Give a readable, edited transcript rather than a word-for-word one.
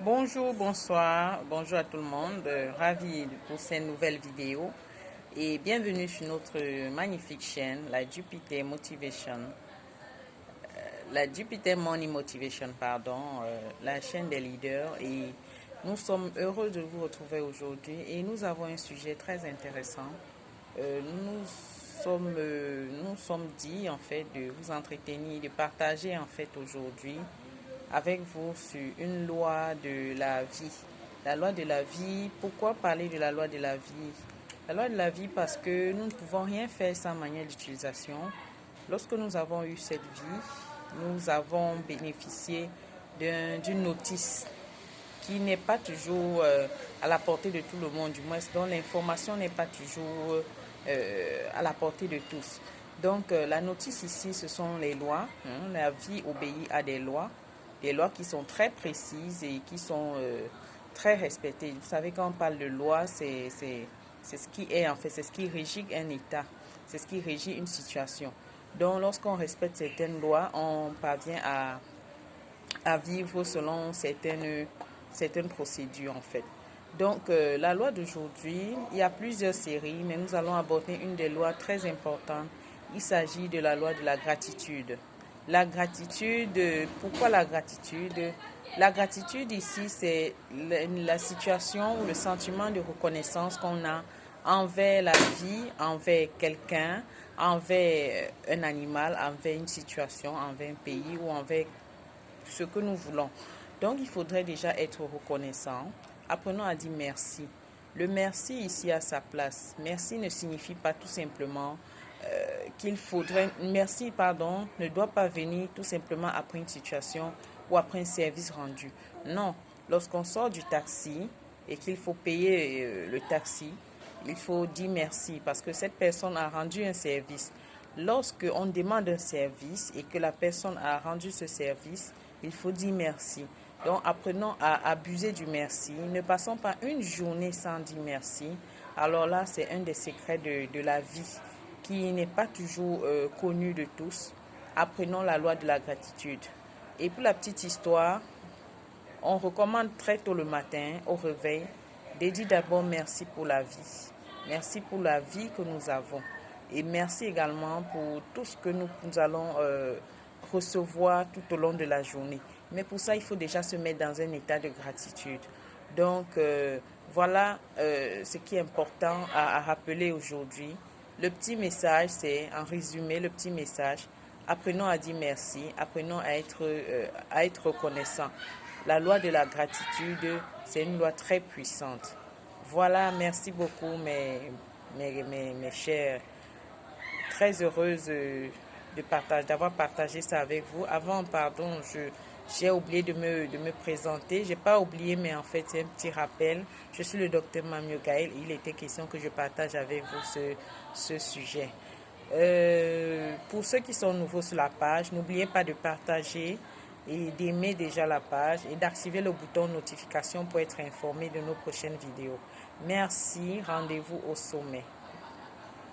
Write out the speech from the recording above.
Bonjour, bonsoir, bonjour à tout le monde. Ravi pour cette nouvelle vidéo et bienvenue sur notre magnifique chaîne, la Jupiter Motivation, la Jupiter Money Motivation, pardon, la chaîne des leaders. Et nous sommes heureux de vous retrouver aujourd'hui et nous avons un sujet très intéressant. Nous sommes dit en fait de vous entretenir, de partager en fait aujourd'hui avec vous sur une loi de la vie. La loi de la vie, pourquoi parler de la loi de la vie? La loi de la vie parce que nous ne pouvons rien faire sans manuel d'utilisation. Lorsque nous avons eu cette vie, nous avons bénéficié d'une notice qui n'est pas toujours à la portée de tout le monde, du moins dont l'information n'est pas toujours à la portée de tous. Donc la notice ici, ce sont les lois. La vie obéit à des lois qui sont très précises et qui sont très respectées. Vous savez, quand on parle de loi, c'est ce qui est en fait, c'est ce qui régit un État, c'est ce qui régit une situation. Donc lorsqu'on respecte certaines lois, on parvient à vivre selon certaines procédures en fait. Donc la loi d'aujourd'hui, il y a plusieurs séries, mais nous allons aborder une des lois très importantes. Il s'agit de la loi de la gratitude. La gratitude, pourquoi la gratitude? La gratitude ici, c'est la situation ou le sentiment de reconnaissance qu'on a envers la vie, envers quelqu'un, envers un animal, envers une situation, envers un pays ou envers ce que nous voulons. Donc, il faudrait déjà être reconnaissant. Apprenons à dire merci. Le merci ici a sa place. Merci ne signifie pas tout simplement qu'il faudrait... Merci, pardon, ne doit pas venir tout simplement après une situation ou après un service rendu. Non, lorsqu'on sort du taxi et qu'il faut payer le taxi, il faut dire merci parce que cette personne a rendu un service. Lorsqu'on demande un service et que la personne a rendu ce service, il faut dire merci. Donc, apprenons à abuser du merci. Ne passons pas une journée sans dire merci. Alors là, c'est un des secrets de la vie qui n'est pas toujours connu de tous. Apprenons la loi de la gratitude. Et pour la petite histoire, on recommande très tôt le matin, au réveil, de dire d'abord merci pour la vie. Merci pour la vie que nous avons. Et merci également pour tout ce que nous allons recevoir tout au long de la journée. Mais pour ça, il faut déjà se mettre dans un état de gratitude. Donc, voilà ce qui est important à rappeler aujourd'hui. Le petit message, c'est en résumé, le petit message. Apprenons à dire merci, apprenons à être reconnaissant. La loi de la gratitude, c'est une loi très puissante. Voilà, merci beaucoup mes chers. Très heureuse d'avoir partagé ça avec vous. Avant, pardon, j'ai oublié de me présenter. J'ai pas oublié, mais en fait, c'est un petit rappel. Je suis le docteur Mamio Gaël. Il était question que je partage avec vous ce sujet. Pour ceux qui sont nouveaux sur la page, n'oubliez pas de partager et d'aimer déjà la page et d'activer le bouton notification pour être informé de nos prochaines vidéos. Merci, rendez-vous au sommet.